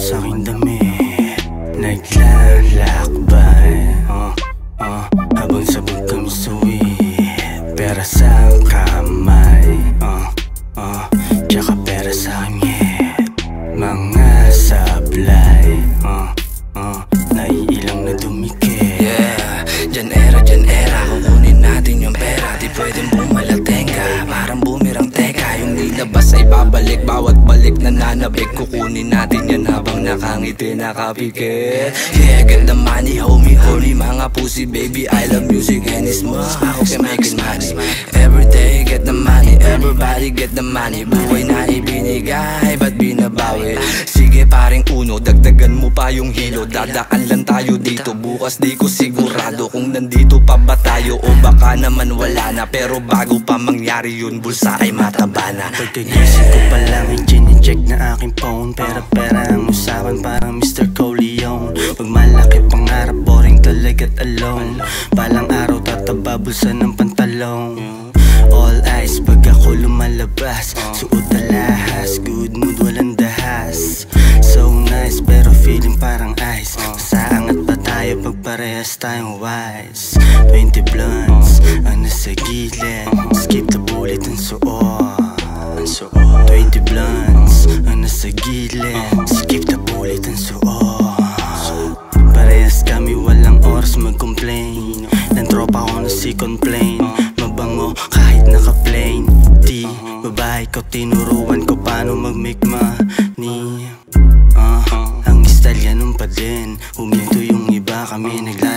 sa aking damit, naglalakbay, habang sabog kami suwi, pera sa kamay, tsaka pera sa ngit, mga sablay, naiilang na dumikit. Yeah, dyan era, kukunin natin yung pera. Di pwedeng bumalatenga, parang bumirang teka. Yung nilabas ay babalik, bawat balik nananabik. Kukunin natin yan habang nakangiti, nakapikit. Yeah, get the money, homie, homie. Mga pussy, baby, I love music and it's more. Ako can make it money. Every day, get the money, everybody get the money. Buhay na ibinigay, ba't binabawi? Sige paring uno, dagdagan mo pa yung hilo. Dadaan lang tayo dito, bukas di ko sigurado kung nandito pa ba tayo o baka naman wala na. Pero bago pa mangyari yun, bulsa ay mataba na. Pagkagising ko pa lang ay chine-check na aking phone. Pera-pera ang usapan, parang Mr. Coleon. Pag malaki pangarap, boring talaga't alone. Palang araw tataba, bulsa ng pantalong. All eyes pag ako lumalabas, suot alahas, good mood walang dahas. So nice pero feeling parang ice. Masaangat pa tayo pag parehas tayong wise. 20 blunts ang nasa gilid, skip the bullet ang suot. 20 blunts ang nasa gilid, skip the bullet ang suot. Parehas kami walang oras mag-complain. Ng tropa ko na second plane, mabango kahit naka-plane. Di babae ko tinuruan ko paano mag-make money. Ang style ganun pa din, huminto yung iba, kami naglalaro.